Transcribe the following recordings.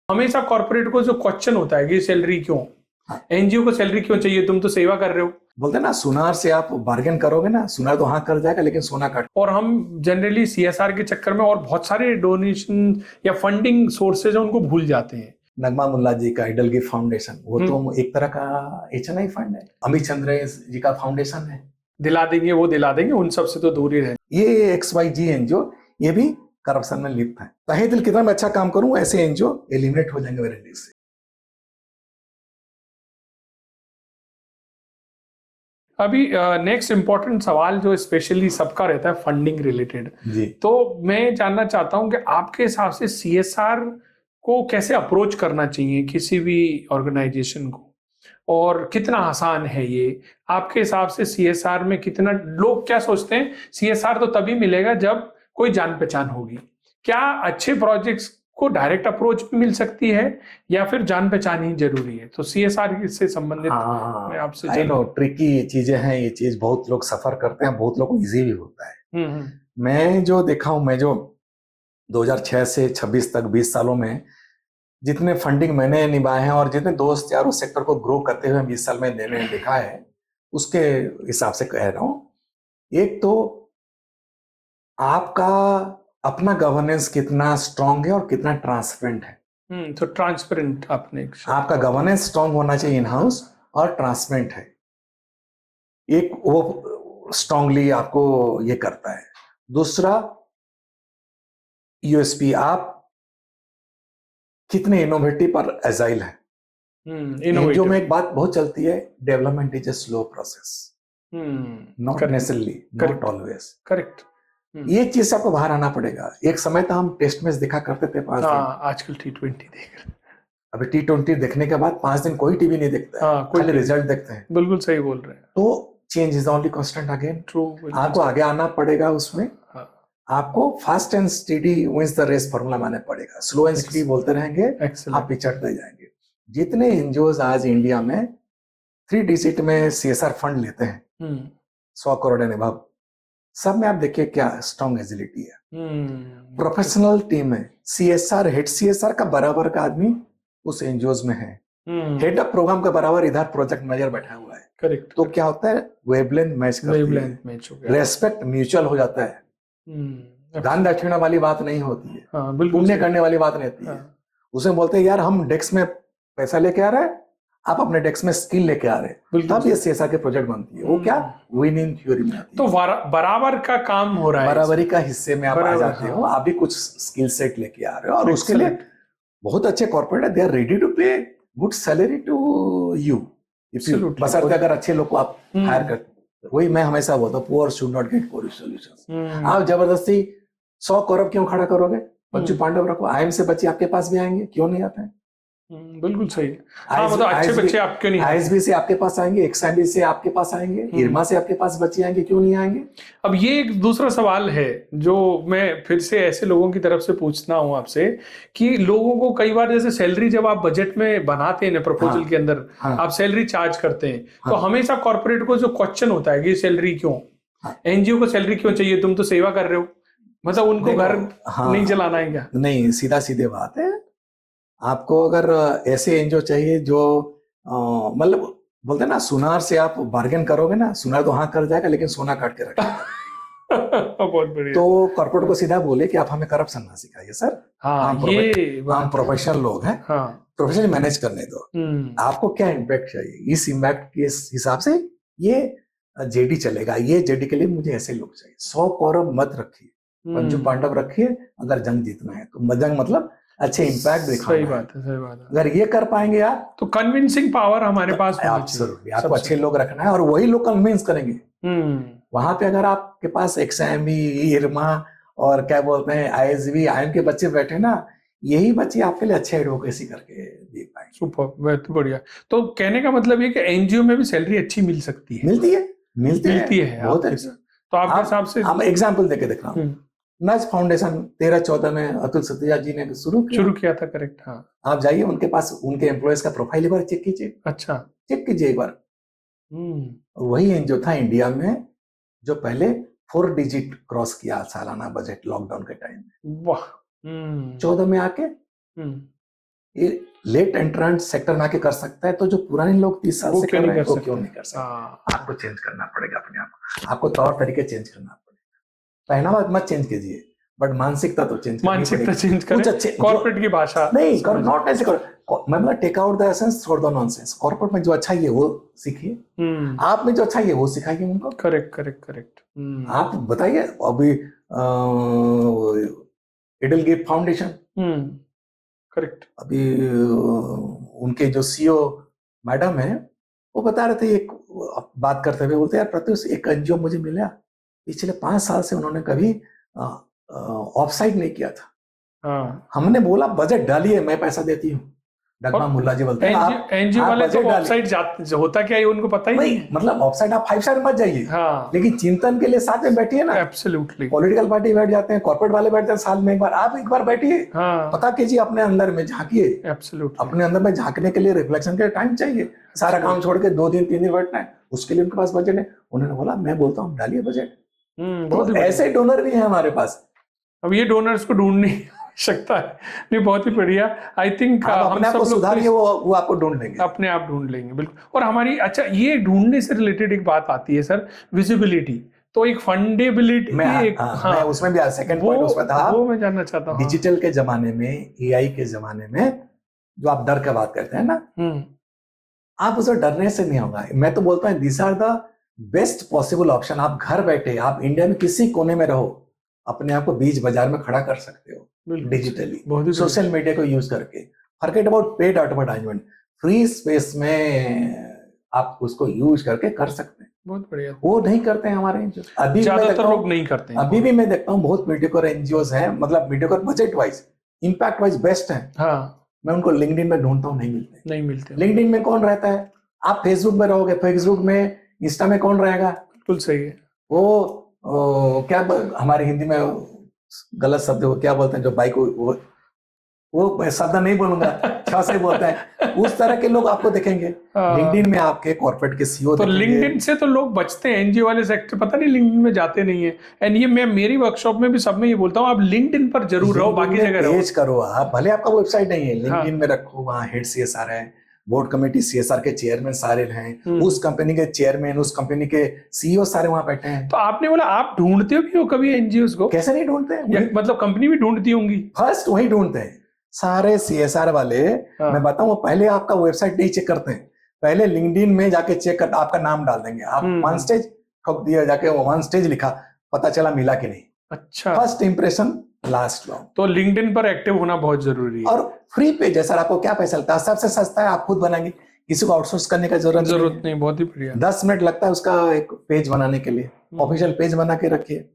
हमेशा कॉर्पोरेट को जो क्वेश्चन होता है कि सैलरी क्यों, एनजीओ को सैलरी क्यों चाहिए, तुम तो सेवा कर रहे हो। बोलते हैं ना, सुनार से आप बार्गेन करोगे ना, सुनार तो हाँ कर जाएगा लेकिन सोना काट। और हम जनरली सीएसआर के चक्कर में और बहुत सारे डोनेशन या फंडिंग सोर्सेज है उनको भूल जाते हैं। नगमा मुल्ला जी का आइडल गिफ्ट फाउंडेशन, वो तो एक तरह का एचएनआई फंड है। अमित चंद्र जी का फाउंडेशन है। दिला देंगे वो दिला देंगे, उन सब से तो दूर ही रहे। ये XYG एनजीओ ये भी करप्शन में लिप्त है। तहे दिल कितना मैं अच्छा काम करूं, ऐसे एनजीओ एलिमिनेट हो जाएंगे मेरे लिस्ट से। अभी नेक्स्ट इंपॉर्टेंट सवाल जो स्पेशली सबका रहता है फंडिंग रिलेटेड जी। तो मैं जानना चाहता हूं कि आपके हिसाब से सीएसआर को कैसे अप्रोच करना चाहिए किसी भी ऑर्गेनाइजेशन को, और कितना आसान है ये आपके हिसाब से। सीएसआर में कितना लोग क्या सोचते हैं, सीएसआर तो तभी मिलेगा जब कोई जान पहचान होगी। क्या अच्छे प्रोजेक्ट्स को डायरेक्ट अप्रोच भी मिल सकती है या फिर जान पहचान ही जरूरी है? तो सीएसआर से संबंधित मैं आपसे ट्रिकी चीजें हैं ये चीज, बहुत लोग सफर करते हैं, बहुत लोगों को इजी भी होता है। मैं जो देखा हूं, मैं जो 2006 से 26 तक 20 सालों में जितने फंडिंग मैंने निभाए हैं और जितने दोस्त यार उस सेक्टर को ग्रो करते हुए 20 साल में मैंने देखा है, उसके हिसाब से कह रहा हूं। एक तो आपका अपना गवर्नेंस कितना स्ट्रांग है और कितना ट्रांसपेरेंट है। तो ट्रांसपेरेंट आपका गवर्नेंस स्ट्रांग होना चाहिए इन हाउस और ट्रांसपेरेंट है, एक वो स्ट्रांगली आपको ये करता है। दूसरा यूएसपी, आप कितने इनोवेटिव और एजाइल है। जो में एक बात बहुत चलती है, development is a slow process, not necessarily, not always. Correct. ये चीज से आपको बाहर आना पड़ेगा। एक समय तो हम टेस्ट मैच देखा करते थे 5 दिन, आजकल T20 देख रहे। अभी T20 देखने के बाद 5 दिन कोई टीवी नहीं देखता है, खाली रिजल्ट देखते हैं। बिल्कुल सही बोल रहे हैं। तो change is only constant again. True. आपको आगे आना पड़ेगा उसमें। आपको fast and steady wins the race formula मानना पड़ेगा। स्लो एंड स्टेडी बोलते रहेंगे, आप पिछड़ते जाएंगे। जितने एनजीओज आज इंडिया में 3 डिजिट में सीएसआर फंड लेते हैं, 100 करोड़ एंड अबव, सब में आप देखिए क्या स्ट्रॉन्ग एजिलिटी है। प्रोफेशनल टीम है। सीएसआर हेड सीएसआर का बराबर का आदमी उस एनजीओज में है। हेड ऑफ प्रोग्राम का बराबर इधर प्रोजेक्ट मैनेजर बैठा हुआ है। करेक्ट। तो क्या होता है, वेवलेंथ मैच करती है, रेस्पेक्ट म्यूचुअल हो जाता है, दान दक्षिणा वाली बात नहीं होती है, पुण्य करने वाली बात नहीं होती है। उसे बोलते हैं यार हम डेस्क में पैसा लेके आ रहे हैं, आप अपने डेस्क में स्किल लेके आ रहे हैं, तब ये सीएसआर के प्रोजेक्ट बनती है। वो क्या विनिंग थ्योरी में आती है। तो बराबर का काम हो रहा है, बराबरी का हिस्से में आप आ जाते हो। आप भी कुछ स्किल सेट लेके आ रहे हो और उसके लिए बहुत अच्छे कॉर्पोरेट है, दे आर रेडी टू पे गुड सैलरी टू यू, बशर्ते अगर अच्छे लोग को आप हायर करते। वही मैं हमेशा बोलता हूँ, poor should not gate poor solutions. आप जबरदस्ती 100 करोड़ क्यों खड़ा करोगे? पंचू पांडव रखो, आईएम से बच्चे आपके पास भी आएंगे, क्यों नहीं आते हैं? बिल्कुल सही। मतलब अच्छे बच्चे आपके नहीं, आईएसबी से आपके पास आएंगे, एक्सएमबी से आपके पास आएंगे, इरमा से आपके पास बच्चे आएंगे, क्यों नहीं आएंगे? अब ये एक दूसरा सवाल है जो मैं फिर से ऐसे लोगों की तरफ से पूछना हूं आपसे कि लोगों को कई बार जैसे सैलरी जब आप बजट में बनाते हैं प्रपोजल के अंदर, आप सैलरी चार्ज करते हैं, तो हमेशा कॉर्पोरेट को जो क्वेश्चन होता है कि सैलरी क्यों, एनजीओ को सैलरी क्यों चाहिए, तुम तो सेवा कर रहे हो, मतलब उनको घर नहीं चलाना है क्या? नहीं, सीधा सीधे बात है। आपको अगर ऐसे एनजीओ चाहिए जो मतलब बोलते हैं ना, सुनार से आप बार्गेन करोगे ना, सुनार तो हाँ कर जाएगा लेकिन सोना काट के रखेगा। बहुत बढ़िया। तो कॉर्पोरेट को सीधा बोले कि आप हमें करप्शन ना सिखाइए सर, हम प्रोफेशनल लोग हैं, प्रोफेशनल मैनेज करने दो। आपको क्या इम्पैक्ट चाहिए, इस इम्पैक्ट के हिसाब से ये जेडी चलेगा। ये जेडी के लिए मुझे ऐसे लोग चाहिए। 100 करोड़ मत रखिए, पंचू पांडव रखिए अगर जंग जीतना है तो। जंग मतलब अच्छे इम्पैक्ट दिखाना। सही बात है, सही बात है। अगर ये कर पाएंगे आप तो कन्विंसिंग पावर हमारे पास आपको अच्छे लोग रखना है और वही लोग कन्विंस करेंगे। वहां पे अगर आपके पास एक्सएमबी, इरमा और क्या बोलते हैं आईएसबी, आईएम के बच्चे बैठे ना, यही बच्चे आपके लिए अच्छे एडवोकेसी करके दे पाएंगे। सुपर, बहुत बढ़िया। तो कहने का मतलब ये कि एनजीओ में भी सैलरी अच्छी मिल सकती है? मिलती है बहुत अच्छी। तो आपके हिसाब से हम एग्जाम्पल देके देख रहा हूँ। नज फाउंडेशन 13-14 में अतुल सत्या जी ने शुरू किया था। करेक्ट। हाँ, आप जाइए उनके पास, उनके एम्प्लॉयज का प्रोफाइल एक बार चेक कीजिए। अच्छा, चेक कीजिए एक बार। वही एनजीओ था इंडिया में जो पहले 4 डिजिट क्रॉस किया सालाना बजट लॉकडाउन के टाइम में। वाह। 14 में आके ये लेट एंट्रेंट सेक्टर में आके कर सकता है, तो जो पुराने लोग 30 साल से कर रहे हैं वो क्यों नहीं कर सकते? आपको चेंज करना पड़ेगा अपने आप, आपको तौर तरीके चेंज करना पड़ेगा। पहनावा मत चेंज कीजिए, बट मानसिकता तो चेंज करें। अच्छे कॉर्पोरेट की भाषा नहीं करो, नॉट ऐसे करो। मैं बोला टेक आउट द एसेंस, छोड़ दो नॉनसेंस। कॉर्पोरेट में जो अच्छा है वो सीखिए, आप में जो अच्छा है वो सिखाइए उनको। करेक्ट। आप बताइए अभी एडलगेट फाउंडेशन, करेक्ट, अभी उनके जो सीईओ मैडम है वो बता रहे थे, एक बात करते हुए बोलते यार प्रत्युष, एक एनजीओ मुझे मिला, पिछले 5 साल से उन्होंने कभी ऑफसाइट नहीं किया था। हमने बोला बजट डालिए, मैं पैसा देती हूँ। नगमा मुल्ला जी बोलते हैं एनजीओ वाले तो ऑफसाइट होता क्या है उनको पता ही नहीं। मतलब ऑफसाइट आप 5 स्टार मत जाइए, लेकिन चिंतन के लिए साथ में बैठिए ना। एब्सोल्युटली। पॉलिटिकल पार्टी बैठ जाते हैं, कॉर्पोरेट वाले बैठते हैं, साल में एक बार आप एक बार बैठिए, पता कीजिए, अपने अंदर में झांकिए। एब्सोल्युटली। अपने अंदर में झांकने के लिए रिफ्लेक्शन के टाइम चाहिए। सारा काम छोड़ के 2 दिन 3 दिन बैठना है, उसके लिए उनके पास बजट है। उन्होंने बोला मैं बोलता हूँ डालिए बजट। तो ऐसे डोनर भी है हमारे पास। अब ये डोनर्स को ढूंढनी आवश्यकता है। नहीं, बहुत ही बढ़िया। आई थिंक हम सब लोग सुधारिए, वो आपको ढूंढ लेंगे, अपने आप ढूंढ लेंगे, बिल्कुल। और हमारी अच्छा, ये ढूंढने से रिलेटेड एक बात आती है सर, विजिबिलिटी। तो एक फंडेबिलिटी, मैं उसमें भी सेकंड पॉइंट उसमें था, वो मैं जानना चाहता हूँ। डिजिटल के जमाने में, एआई के जमाने में जो आप डर का बात करते हैं ना, आप उसे डरने से नहीं होगा। मैं तो बोलता हूँ this are the best possible option. आप घर बैठे, आप इंडिया में किसी कोने में रहो, अपने आप को बीच बाजार में खड़ा कर सकते हो डिजिटली, सोशल मीडिया को यूज करके। Forget about paid advertisement, free space में आप उसको यूज करके कर सकते हैं। बहुत बढ़िया। वो नहीं करते हैं हमारे एनजीओ, अभी ज्यादातर लोग नहीं करते हैं। अभी भी मैं देखता हूँ बहुत मीडियोकर एनजीओज हैं, मतलब mediocre budget wise, impact wise best है। मैं उनको लिंक्डइन में ढूंढता हूँ, नहीं मिलते। लिंक्डइन में कौन रहता है? आप फेसबुक में रहोगे, फेसबुक में, इंस्टा में कौन रहेगा? बिल्कुल सही है। वो क्या हमारे हिंदी में गलत शब्द वो क्या बोलते हैं, जो बाइक वो शब्द नहीं बोलूंगा, छ से बोलते हैं, उस तरह के लोग आपको दिखेंगे लिंक्डइन में, आपके कॉर्पोरेट के सीईओ। तो लिंक्डइन से तो लोग बचते हैं, एनजीओ वाले सेक्टर पता नहीं लिंक्डइन में जाते नहीं है। एंड ये मैं मेरी वर्कशॉप में भी सब में ये बोलता हूँ, आप लिंक्डइन पर जरूर रहो, बाकी जगह रहो। पेज करो आप, भले आपका वेबसाइट नहीं है, लिंक्डइन में रखो, वहाँ हेड सीएसआर है, बोर्ड कमेटी सीएसआर के चेयरमैन सारे हैं, उस कंपनी के चेयरमैन, उस कंपनी के सीईओ सारे वहां बैठे हैं। तो आपने बोला आप ढूंढते हो क्यों कभी एनजीओस को? कैसे नहीं ढूंढते हैं, मतलब कंपनी भी ढूंढती होंगी। फर्स्ट वही ढूंढते हैं सारे सीएसआर वाले। मैं बताऊं, पहले आपका वेबसाइट नहीं चेक करते हैं, पहले लिंक्डइन में जाके चेक कर, आपका नाम डाल देंगे। आप वन स्टेज ठोक दिया, जाके वन स्टेज लिखा, पता चला मिला कि नहीं। अच्छा, फर्स्ट इंप्रेशन लास्ट लॉन्ग। तो लिंक्डइन पर एक्टिव होना बहुत जरूरी है। और फ्री पेज है सर, आपको क्या पैसा लगता है, सबसे सस्ता है, आप खुद बनाएंगे, किसी को आउटसोर्स करने का जरूरत नहीं। बहुत ही बढ़िया। 10 मिनट लगता है उसका एक पेज बनाने के लिए। ऑफिशियल पेज बना के रखिए,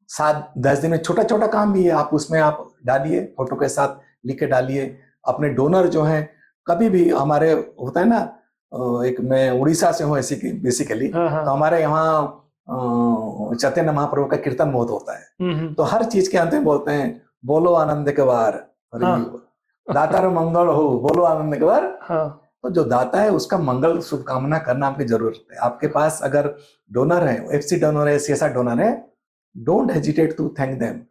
7-10 दिन में। छोटा छोटा काम भी है, आप उसमें आप डालिए, फोटो के साथ लिख के डालिए। अपने डोनर जो हैं, कभी भी हमारे होता है ना, एक मैं उड़ीसा से हूँ ऐसी बेसिकली, तो हमारे यहाँ चैतन्य महाप्रभु का कीर्तन बहुत होता है, तो हर चीज के अंत में बोलते हैं बोलो आनंद के बार, दातार मंगल हो, बोलो आनंद के बार। तो जो दाता है उसका मंगल शुभकामना करना आपकी जरूरत है। आपके पास अगर डोनर है, एफसी डोनर है, सीएसआर डोनर है, don't hesitate to thank them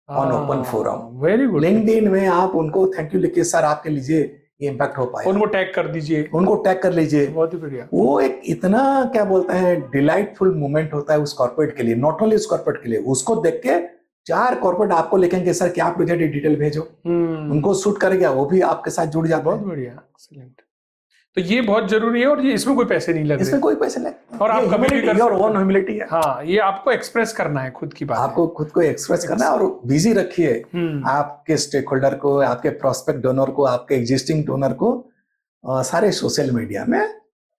on open forum. Very good. LinkedIn में आप उनको थैंक यू लिखिए, सर आपके लीजिए ये इम्पैक्ट हो पाए, उनको टैग कर दीजिए, उनको टैग कर लीजिए। बहुत ही बढ़िया। वो एक इतना क्या बोलते हैं डिलाइटफुल मोमेंट होता है उस कॉर्पोरेट के लिए, नॉट ओनली उस कॉर्पोरेट के लिए। उसको देख के 4 कॉर्पोरेट आपको लिखेंगे सर क्या आप मुझे डिटेल भेजो, उनको शूट करेगा, वो भी आपके साथ जुड़ जाता है। बहुत बढ़िया, एक्सीलेंट। तो ये बहुत जरूरी है, और ये इसमें कोई पैसे नहीं लग रहे, इसमें कोई पैसे नहीं, और आप कभी भी कर सकते हैं। ह्यूमिलिटी है। हाँ, ये आपको एक्सप्रेस करना है, खुद की बात आपको खुद को एक्सप्रेस करना है, और बिजी रखिए आपके स्टेक होल्डर को, आपके प्रोस्पेक्ट डोनर को, आपके एग्जिस्टिंग डोनर को, सारे सोशल मीडिया में।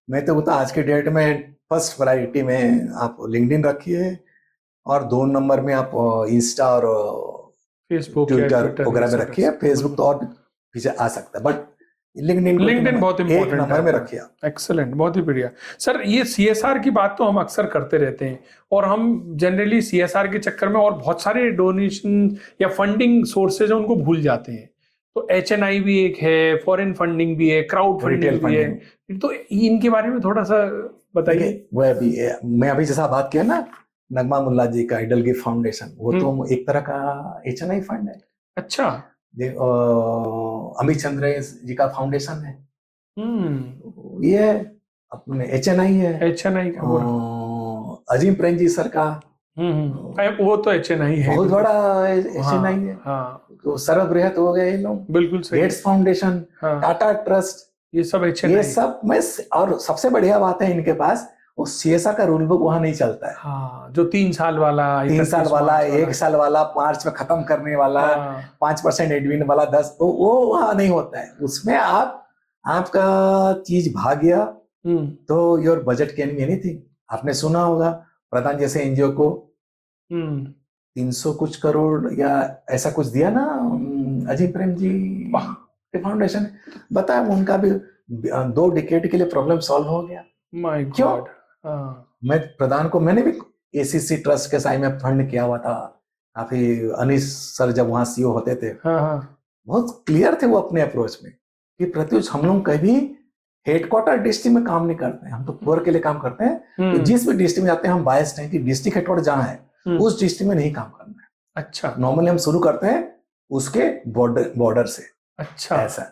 मैं तो बता आज के डेट में फर्स्ट प्रायोरिटी में आप लिंक्डइन रखिए, और 2 नंबर में आप इंस्टा और फेसबुक ट्विटर वगैरह में रखिए। फेसबुक तो और पीछे आ सकता है, बट लिंक्डइन बहुत इंपॉर्टेंट नंबर में रखिए। एक्सीलेंट, बहुत ही बढ़िया सर। ये सीएसआर की बात तो हम अक्सर करते रहते हैं, और हम जनरली सीएसआर के चक्कर में और बहुत सारे डोनेशन या फंडिंग सोर्सेज हैं उनको भूल जाते हैं। तो HNI भी एक है, फॉरेन फंडिंग भी है, क्राउड फंडिंग भी है, तो इनके बारे में थोड़ा सा बताइए। मैं अभी जैसा बात किया ना, नगमा मुल्ला जी का एडलगेट फाउंडेशन, वो तो एक तरह का HNI फंड है। अच्छा। अमित चंद्र जी का फाउंडेशन है, ये है अपने HNI है, HNI का अजीम प्रेम जी सर का, वो तो HNI है, बहुत बड़ा HNI है। तो सर्वबृहत हो गए ये लोग, बिल्कुल सही, गेट्स फाउंडेशन, टाटा ट्रस्ट, ये सब HNI, ये सब में। और सबसे बढ़िया बात है इनके पास वो CSR का रूल बुक वहां नहीं चलता है। हाँ, जो 3 साल वाला, 3 साल वाला, 1 साल वाला, मार्च में खत्म करने वाला, 5% एडमिन वाला, 10, वो वहां नहीं होता है। उसमें आपका चीज भाग गया तो your budget can be anything. आपने सुना होगा प्रधान जैसे NGO को 300 कुछ करोड़ या ऐसा कुछ दिया ना अजीम प्रेम जी के फाउंडेशन, बताया उनका भी 2 डिकेड के लिए प्रॉब्लम सॉल्व हो गया। क्यों? मैं प्रधान को, मैंने भी ACC ट्रस्ट के साई में फंड किया हुआ था काफी, अनिश सर जब वहां CEO होते थे, बहुत क्लियर थे वो अपने अप्रोच में कि प्रत्युष हम लोग कभी हेडक्वार्टर डिस्ट्रिक्ट में काम नहीं करते हैं, हम तो पुअर के लिए काम करते हैं। तो जिस भी डिस्ट्रिक्ट में जाते हैं हम बायस्ड हैं कि डिस्ट्रिक्ट हेडक्वार्टर जहाँ है उस डिस्ट्रिक्ट में नहीं काम करना है। अच्छा, नॉर्मली हम शुरू करते हैं उसके बॉर्डर से। अच्छा, ऐसा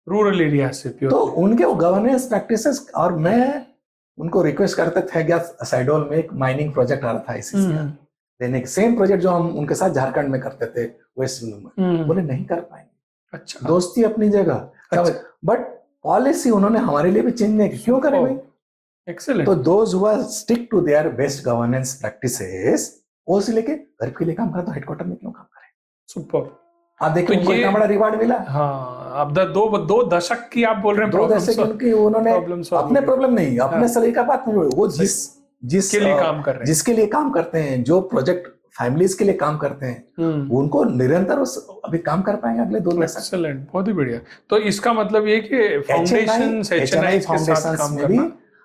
रूरल एरिया से प्योर। तो उनके वो गवर्नेंस प्रैक्टिसेस, और मैं उनको रिक्वेस्ट करते थे, क्या साइडोल में एक माइनिंग प्रोजेक्ट आ रहा था ICC का, देने सेम प्रोजेक्ट जो हम उनके साथ झारखंड में करते थे वेस्ट में, बोले नहीं कर पाएंगे। अच्छा, दोस्ती अपनी जगह, बट पॉलिसी उन्होंने हमारे लिए भी चेंज नहीं की। क्यों करें भाई? एक्सीलेंट। तो those who stick to their best governance practices, वो से लेके घर के लिए काम करें तो हेडक्वार्टर में क्यों काम करें? सुपर। आप देखिए तो इतना बड़ा रिवार्ड मिला। हाँ, अब दो दशक की आप बोल रहे हैं, 2 दशक की उन्होंने अपने प्रॉब्लम नहीं, अपने सलीका का बात नहीं, वो जिसके लिए काम कर रहे हैं, जिसके लिए काम करते हैं, जो प्रोजेक्ट फैमिलीज के लिए काम करते हैं, उनको निरंतर अभी काम कर पाएंगे अगले 2 दशक। एक्सीलेंट, बहुत ही बढ़िया। तो इसका मतलब ये कि फाउंडेशंस, HNI फाउंडेशंस में भी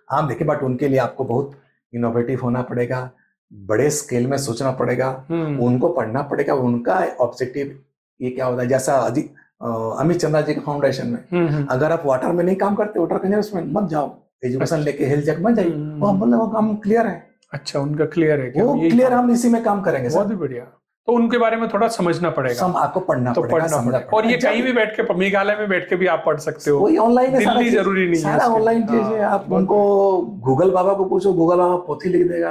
आप देखिए, बट उनके लिए आपको बहुत इनोवेटिव होना पड़ेगा, बड़े स्केल में सोचना पड़ेगा, उनको पढ़ना पड़ेगा, उनका ऑब्जेक्टिव ये क्या होता है। जैसा अमित चंद्रा जी के फाउंडेशन में, अगर आप वाटर में नहीं काम करते, वाटर कंजर्वेशन मत जाओ, एजुकेशन लेके हेल्थ चेक मत जाइए, वो काम क्लियर है। अच्छा, उनका क्लियर है, वो क्लियर, हम इसी में काम करेंगे। बहुत ही बढ़िया। तो उनके बारे में थोड़ा समझना पड़ेगा, आपको पढ़ना पड़ेगा। और ये कहीं भी बैठ के, मेघालय में बैठ के भी आप पढ़ सकते हो, कोई ऑनलाइन, दिल्ली जरूरी नहीं है, सारा ऑनलाइन चीज है। आप उनको गूगल बाबा को पूछो, गूगल बाबा पोथी लिख देगा।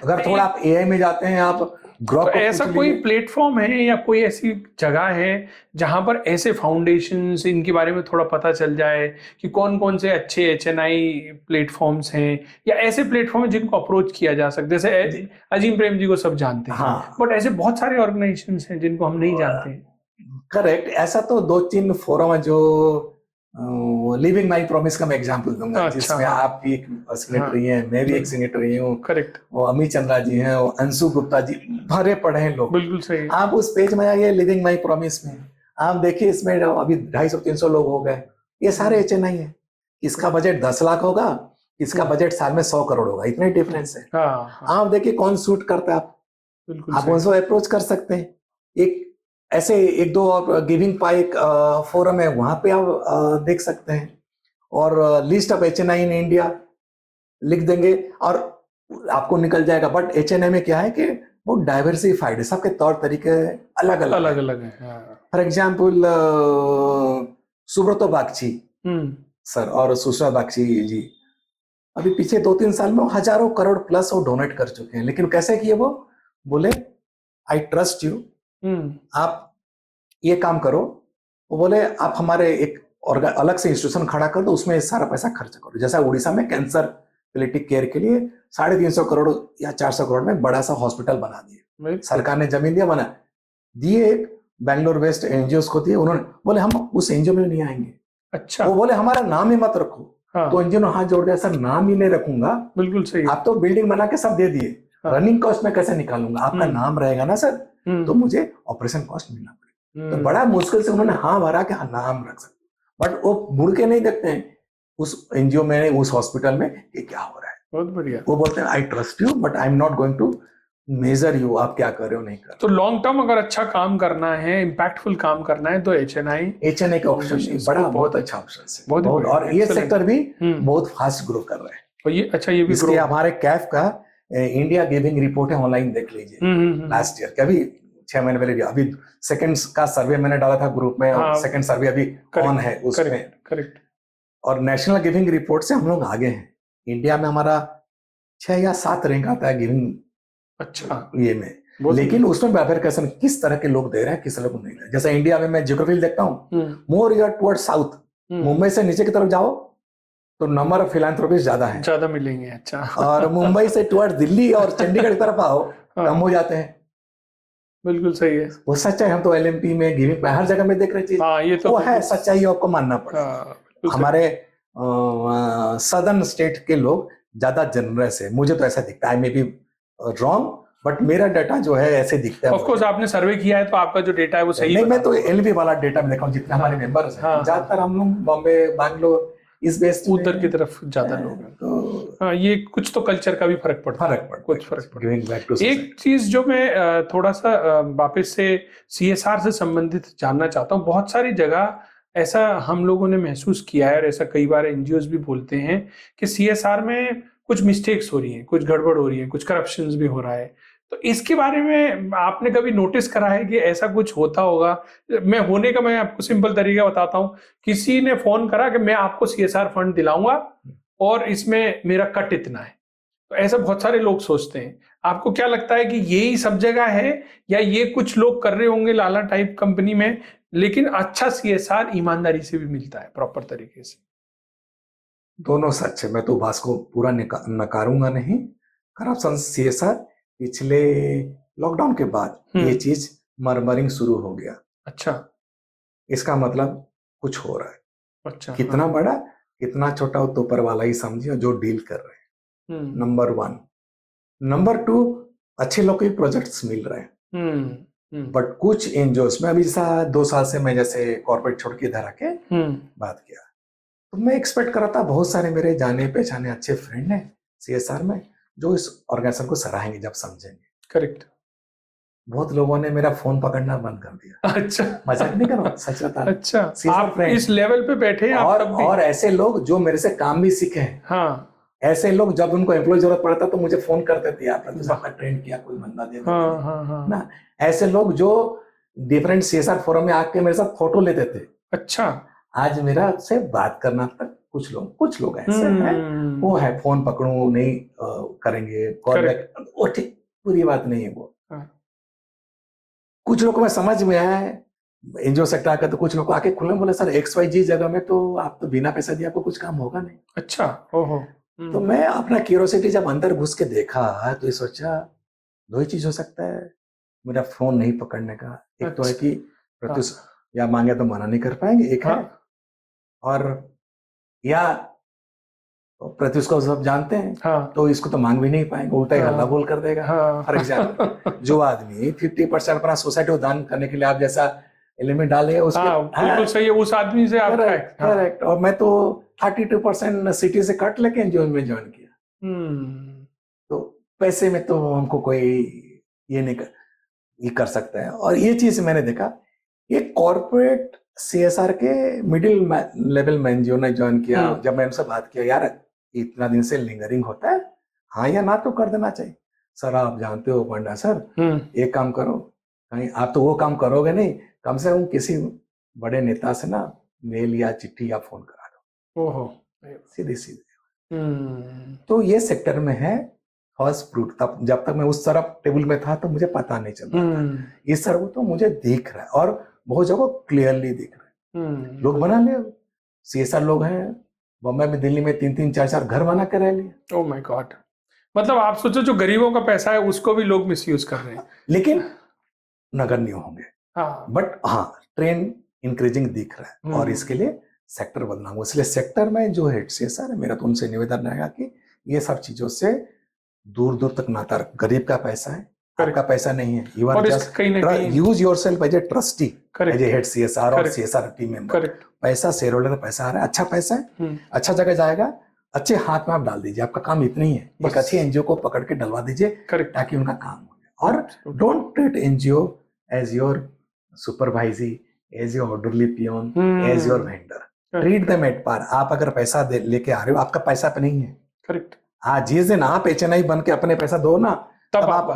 अगर थोड़ा आप AI में जाते हैं, आप तो ऐसा कोई प्लेटफॉर्म है या कोई ऐसी जगह है जहां पर ऐसे फाउंडेशंस, इनके बारे में थोड़ा पता चल जाए कि कौन कौन से अच्छे HNI प्लेटफॉर्म्स हैं, या ऐसे प्लेटफॉर्म है जिनको अप्रोच किया जा सकता है? जैसे अजीम प्रेम जी को सब जानते हैं, बट ऐसे बहुत सारे ऑर्गेनाइजेशंस हैं जिनको हम नहीं जानते। करेक्ट, ऐसा तो 2-3 फोरम है जो लिविंग माई प्रॉमिस का मैं एग्जांपल दूंगा, जिसमें आप भी एक सेक्रेटरी हैं, मैं भी एक सेक्रेटरी हूँ। करेक्ट। वो अमित चंद्रा जी हैं, वो अंशु गुप्ता जी, भरे पढ़े हैं लोग। बिल्कुल सही। आप उस पेज में आइए लिविंग माई प्रॉमिस में, आप देखिए इसमें अभी 250-300 लोग हो गए, ये सारे HNI है। इसका बजट 10 लाख होगा, इसका बजट साल में 100 करोड़ होगा, इतने डिफरेंस है। आप देखिए कौन सूट करता है, आप उनको अप्रोच कर सकते हैं। एक ऐसे 1-2 और गिविंग पाइक फोरम है, वहां पे आप देख सकते हैं। और list of HNI in India लिख देंगे और आपको निकल जाएगा। बट HNI में क्या है कि वो डाइवर्सिफाइड है, सबके तौर तरीके अलग अलग है। For example Subroto Bagchi sir और सुषमा बागची जी, अभी पीछे 2-3 साल में हजारों करोड़ प्लस वो डोनेट कर चुके हैं। लेकिन कैसे किए? वो बोले आई ट्रस्ट यू, आप ये काम करो। वो बोले आप हमारे एक और अलग से इंस्टीट्यूशन खड़ा कर दो, उसमें सारा पैसा खर्च करो। जैसा उड़ीसा में कैंसर पैलिएटिव केयर के लिए 350 करोड़ या 400 करोड़ में बड़ा सा हॉस्पिटल बना दिए, सरकार ने जमीन दिया, बना दिए, एक बैंगलोर वेस्ट NGOs को दिए। उन्होंने बोले हम उस NGO में नहीं आएंगे। अच्छा। वो बोले हमारा नाम ही मत रखो। तो NGO ने हाथ जोड़ दिया, सर नाम ही नहीं रखूंगा। बिल्कुल सही। आप तो बिल्डिंग बना के सब दे दिए, रनिंग कॉस्ट में कैसे निकालूंगा? आपका नाम रहेगा ना सर, तो मुझे ऑपरेशन कॉस्ट मिलना पड़ेगा। तो बड़ा मुश्किल से उन्होंने हाँ भरा कि हाँ नाम रख सकते, बट वो मुड़ के नहीं देखते हैं उस NGO में, उस हॉस्पिटल में ये क्या हो रहा है। बहुत बढ़िया। वो बोलते हैं I trust you but I am not going to measure you, आप क्या कर रहे हो नहीं कर। तो लॉन्ग टर्म अगर अच्छा काम करना है, इम्पैक्टफुल काम करना है, तो HNI का ऑप्शन बड़ा बहुत अच्छा ऑप्शन है, बहुत। और ये सेक्टर भी बहुत फास्ट ग्रो कर रहा है। और ये अच्छा, ये भी ग्रो, हमारे कैफ का इंडिया गिविंग रिपोर्ट है, ऑनलाइन देख लीजिए लास्ट ईयर का भी 6 महीने पहले दिया। अभी सेकंड का सर्वे मैंने डाला था ग्रुप में, हाँ, और सेकंड सर्वे अभी ऑन है उसमें। करेक्ट। और नेशनल गिविंग रिपोर्ट से हम लोग आगे हैं। इंडिया में हमारा 6 या 7 रैंक आता है गिविंग, अच्छा, ये में। लेकिन उसमें बाइफरकेशन किस तरह के लोग दे रहे हैं, किस तरह को नहीं दे रहे। जैसे इंडिया में मैं ज्योग्राफी देखता हूँ, मोर यूर टुवर्ड साउथ, मुंबई से नीचे की तरफ जाओ तो नंबर ऑफ फिलांथ्रोपिस्ट ज्यादा है, ज्यादा मिलेंगे। अच्छा। और मुंबई से टुवर्ड दिल्ली और चंडीगढ़ की तरफ आओ, कम हो जाते हैं। बिल्कुल सही है, वो सच्चाई। हम तो एलएमपी में, गिविंग में, हर जगह में देख रहे चीज। ये तो वो है सच्चाई, आपको मानना पड़ेगा। हमारे सदर्न स्टेट के लोग ज्यादा जनरस है, मुझे तो ऐसा दिखता है। आई मे बी रॉन्ग, बट मेरा डाटा जो है ऐसे दिखता है। ऑफ कोर्स आपने सर्वे किया है तो आपका जो डेटा है वो सही नहीं, मैं तो एलपी वाला डेटा में देखा हूँ। जितने हमारे मेंबर्स हैं, ज्यादातर हम लोग बॉम्बे, बैंगलोर, इस बेस उधर की तरफ ज्यादा लोग हैं। तो ये कुछ तो कल्चर का भी फर्क पड़ता है, कुछ फर्क पड़ता है। एक चीज जो मैं थोड़ा सा वापस से सीएसआर से संबंधित जानना चाहता हूँ, बहुत सारी जगह ऐसा हम लोगों ने महसूस किया है, और ऐसा कई बार एनजीओज भी बोलते हैं कि सीएसआर में कुछ मिस्टेक्स हो रही हैं, कुछ गड़बड़ हो रही है, कुछ करप्शंस भी हो रहा है। तो इसके बारे में आपने कभी नोटिस करा है कि ऐसा कुछ होता होगा? मैं आपको सिंपल तरीका बताता हूँ। किसी ने फोन करा कि मैं आपको सीएसआर फंड दिलाऊंगा और इसमें मेरा कट इतना है, तो ऐसा बहुत सारे लोग सोचते हैं। आपको क्या लगता है कि यही सब जगह है, या ये कुछ लोग कर रहे होंगे लाला टाइप कंपनी में, लेकिन अच्छा सीएसआर ईमानदारी से भी मिलता है प्रॉपर तरीके से? दोनों सच है, मैं तो बात को पूरा नकारूंगा नहीं। करप्शन, सीएसआर पिछले लॉकडाउन के बाद ये चीज मरमरिंग शुरू हो गया। अच्छा, इसका मतलब कुछ हो रहा है। अच्छा, कितना बड़ा कितना छोटा हो तो ऊपर वाला ही समझिए, जो डील कर रहे हैं। नंबर 1। नंबर 2, अच्छे लोग के प्रोजेक्ट्स मिल रहे हैं। बट कुछ एनजीओस में, अभी 2 साल से मैं जैसे कॉर्पोरेट छोड़ के इधर आके बात किया, तो मैं एक्सपेक्ट कर रहा था बहुत सारे मेरे जाने पहचाने अच्छे फ्रेंड हैं सीएसआर में, जो इस ऑर्गेनाइजेशन को सराहेंगे जब समझेंगे। करेक्ट। बहुत लोगों ने मेरा फोन पकड़ना बंद कर दिया। अच्छा, मजाक नहीं कर रहा, सच बता। अच्छा, आप इस लेवल पे बैठे हैं और ऐसे लोग जो मेरे से काम भी सीखे हैं। हाँ, ऐसे लोग जब उनको एम्प्लॉय जरूरत पड़ता तो मुझे फोन करते थे, आपका ट्रेंड किया, कोई बंदा दे दो। हाँ, ना, ऐसे लोग जो डिफरेंट सीएसआर फोरम में आके मेरे साथ फोटो लेते थे। अच्छा, आज मेरा से बात करना तक कुछ लोग ऐसे हैं, वो है फोन पकड़ू नहीं करेंगे, कॉल बैक, वो ठीक पूरी बात नहीं है वो। कुछ लोग को मैं समझ में आया है एनजीओ सेक्टर आकर, तो कुछ लोग आके खुले बोले, सर XYZ जगह में तो आप तो बिना पैसा दिए आपको कुछ काम होगा नहीं। अच्छा, ओहो। तो मैं अपना क्यूरियोसिटी जब अंदर घुस के देखा तो ये सोचा 2 ही चीज हो सकता है मेरा फोन नहीं पकड़ने का। एक तो है कि प्रत्युष या मांगे तो मना नहीं कर पाएंगे, एक है, और या प्रत्युष को सब जानते हैं, तो इसको तो मांग भी नहीं पाएंगे, उल्टा ही हल्ला बोल कर देगा। फॉर एग्जाम्पल, जो आदमी 50% अपना सोसाइटी को दान करने के लिए आप जैसा एलिमेंट डाले उसके, बिल्कुल सही है, उस आदमी से आप करेक्ट। और मैं तो 32% सिटी से कट लेके एनजीओ में ज्वाइन किया। तो पैसे में तो हमको कोई ये कर सकता है। और ये चीज मैंने देखा, ये कॉर्पोरेट सीएसआर के मिडिल लेवल में एनजीओ ने ज्वाइन किया। जब मैं उनसे बात किया, यार इतना दिन से लिंगरिंग होता है, हाँ या ना तो कर देना चाहिए। सर आप जानते हो पांडा सर, एक काम करो, कहीं आप तो वो काम करोगे नहीं, कम से कम किसी बड़े नेता से ना मेल या चिट्ठी या फोन करा दो। ओहो, सीधे। तो ये सेक्टर में है फर्स्ट फ्रूट। तब जब तक मैं उस तरफ टेबल में था तो मुझे पता नहीं चल रहा था। इस तरफ तो मुझे दिख रहा है, और बहुत जगह क्लियरली दिख रहा है। लोग बना ले, सीएसआर लोग हैं बॉम्बे में, दिल्ली में 3-3, 4-4 घर बना के रह लिए। Oh my God. मतलब आप सोचो, जो गरीबों का पैसा है उसको भी लोग मिसयूज कर रहे हैं, लेकिन नगण्य होंगे। बट हाँ, ट्रेंड इंक्रीजिंग दिख रहा है, और इसके लिए सेक्टर बदलना होगा। इसलिए सेक्टर में जो हेड सीएसआर है, मेरा तो उनसे निवेदन रहेगा कि ये सब चीजों से दूर तक नाता रख। गरीब का पैसा है, आपका पैसा नहीं है। You are just use yourself as a trustee, as a head CSR और सीएसआर टीम मेंबर। पैसा शेयर होल्डर का पैसा आ रहा है, अच्छा पैसा है, अच्छा जगह जाएगा, अच्छे हाथ में आप डाल दीजिए। आपका काम इतना ही है, एक अच्छी एनजीओ को पकड़ के डलवा दीजिए ताकि उनका काम हो जाए। और don't treat NGO as your supervisee, as your orderly peon, as your vendor. Treat them at par. आप अगर पैसा लेके आ रहे हो, आपका पैसा पे नहीं है। करेक्ट। जिस दिन आप HNI बन के अपने पैसा दो ना, तब आप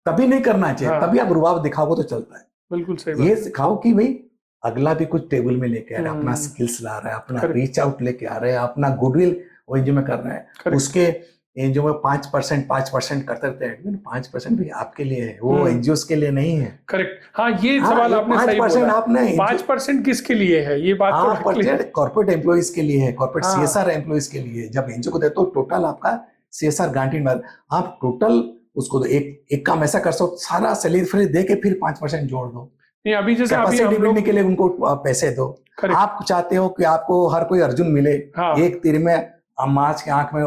तभी नहीं करना चाहिए। हाँ। तभी आप रुबाब दिखाओगे तो चलता है। बिल्कुल सही बात। ये सिखाओ कि भाई अगला भी कुछ टेबल में लेके आ रहा है, अपना हम्म। स्किल्स ला रहा है, अपना Correct. रीच आउट लेके आ रहा है, अपना गुडविल वो एनजीओ में कर रहा है। Correct. उसके एनजीओ में 5% करते रहते हैं, 5% भी आपके लिए है, वो एनजीओ के लिए नहीं है। करेक्ट। हाँ, ये सवाल आपने सही बोला। 5% आपने 5% किसके लिए है, ये बात तो क्लियर। कॉर्पोरेट एम्प्लॉइज के लिए है, कॉर्पोरेट हाँ। सीएसआर एम्प्लॉइज के लिए। जब एनजीओ को देते हो टोटल आपका सीएसआर गारंटीड, आप टोटल उसको तो एक काम ऐसा कर सकते, सारा सैलरी फ्री दे के फिर 5% जोड़ दो। नहीं, अभी जैसे कैपेसिटी बिल्डिंग के लिए उनको पैसे दो। आप चाहते हो कि आपको हर कोई अर्जुन मिले, हाँ। एक तीर में मार्च के आंख में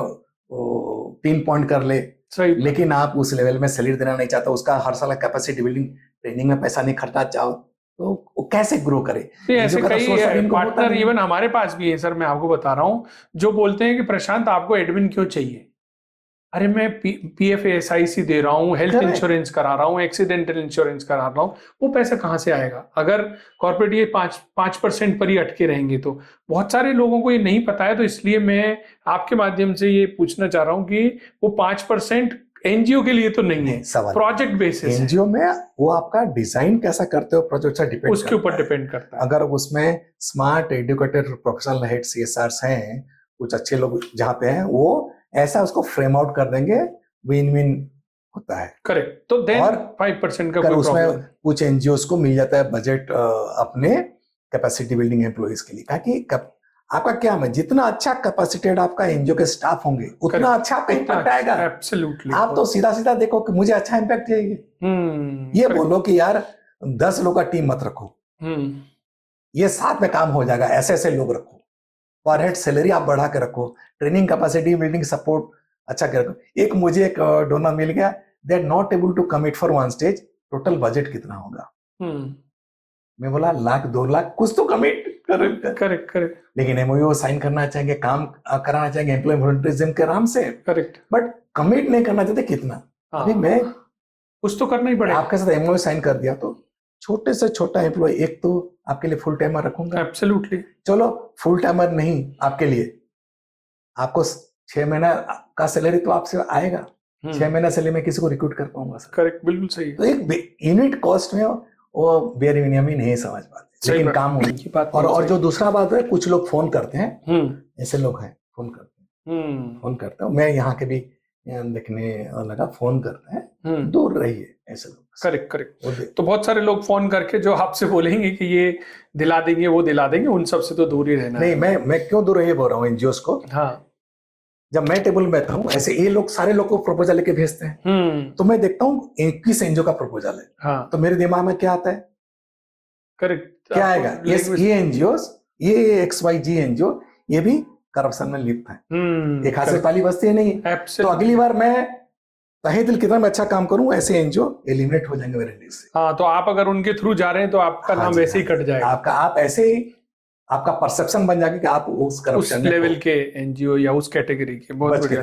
3 पॉइंट कर ले, लेकिन आप उस लेवल में सैलरी देना नहीं चाहते, उसका हर साल कैपेसिटी बिल्डिंग ट्रेनिंग में पैसा नहीं खर्चा चाहो, तो वो कैसे ग्रो करे? ऐसे कई पार्टनर इवन हमारे पास भी है सर, मैं आपको बता रहा हूँ, जो बोलते हैं कि प्रशांत आपको एडमिन क्यों चाहिए? अरे मैं PFASIC दे रहा हूँ, हेल्थ इंश्योरेंस करा रहा हूँ, एक्सीडेंटल इंश्योरेंस करा रहा हूँ, वो पैसा कहाँ से आएगा? अगर कॉर्पोरेट ये 5% पर ही अटके रहेंगे तो बहुत सारे लोगों को ये नहीं पता है। तो इसलिए मैं आपके माध्यम से ये पूछना चाह रहा हूँ कि वो 5% एनजीओ के लिए तो नहीं है, प्रोजेक्ट बेसिस एनजीओ में वो आपका डिजाइन कैसा करते हो प्रोजेक्ट से डिपेंड, उसके ऊपर डिपेंड करता है। अगर उसमें smart educated professional head CSRs हैं, कुछ अच्छे लोग जहाँ पे हैं, वो ऐसा उसको फ्रेम आउट कर देंगे, विन विन होता है। करेक्ट। तो देन 5% का कोई उसमें कुछ एनजीओ को मिल जाता है बजट अपने कैपेसिटी बिल्डिंग एम्प्लॉइज के लिए। ताकि आपका क्या है, जितना अच्छा कैपेसिटेड आपका एनजीओ के स्टाफ होंगे उतना अच्छा आपका इम्पैक्ट आएगा। एब्सोल्युटली। आप तो सीधा सीधा देखो कि मुझे अच्छा इम्पैक्ट चाहिए, ये बोलो कि यार 10 लोग का टीम मत रखो, ये साथ में काम हो जाएगा, ऐसे ऐसे लोग रखो, पर हेड सैलरी आप बढ़ा के रखो, ट्रेनिंग कैपेसिटी बिल्डिंग सपोर्ट अच्छा कर रखो। मुझे एक डोनर मिल गया, they are not able to commit for one stage, total budget कितना होगा? मैं बोला 1 लाख 2 लाख, कुछ तो कमिट करेक्ट। लेकिन एमओयू साइन करना चाहेंगे, काम कराना चाहेंगे एम्प्लॉय वॉलंटियरिज्म के नाम से, करेक्ट, बट कमिट नहीं करना चाहते कितना। अभी मैं कुछ तो करना ही पड़ेगा। आपके साथ एमओयू साइन कर दिया तो छोटे से छोटा एम्प्लॉय एक तो आपके लिए फुल टाइमर रखूंगा। एब्सोल्युटली। चलो फुल टाइमर नहीं आपके लिए, आपको 6 महीना का सैलरी तो आपसे आएगा, 6 महीना सैलरी में किसी को रिक्रूट कर पाऊंगा। करेक्ट, बिल्कुल सही। तो एक यूनिट कॉस्ट में वो बेयर मिनिमम ही नहीं समझ पाते, लेकिन काम होने की बात। और जो दूसरा बात है, कुछ लोग फोन करते हैं, ऐसे लोग हैं फोन करते हैं, मैं यहाँ के भी देखने लगा, फोन करते हैं, दूर रहिए ऐसे लोग। करेक्ट। तो बहुत सारे लोग फोन करके जो आपसे बोलेंगे कि ये दिला देंगे वो दिला देंगे, उन सब से तो दूर ही रहना। नहीं, मैं क्यों दूर रहिए बोल रहा हूँ एनजीओस को। हाँ, जब मैं टेबल में बैठता हूँ, ऐसे ये लोग सारे लोग को प्रपोजल लेके भेजते हैं, तो मैं देखता हूँ 21 एनजीओ का प्रपोजल है। हाँ, तो मेरे दिमाग में क्या आता है? करेक्ट, क्या आएगा? ये एनजीओ, ये XYZ एनजीओ, ये भी करप्शन में लिप्त है, एक हाथ से ताली बजती है नहीं। तो अगली बार मैं तहे दिल कितना मैं अच्छा काम करूं, ऐसे एनजीओ एलिमिनेट हो जाएंगे मेरे लिस्ट से। हाँ, तो आप अगर उनके थ्रू जा रहे हैं तो आपका नाम वैसे ही कट जाएगा। आप ऐसे ही आपका परसेप्शन बन जाएगा कि आप उस करप्शन लेवल के एनजीओ या उस कैटेगरी के। बहुत बढ़िया।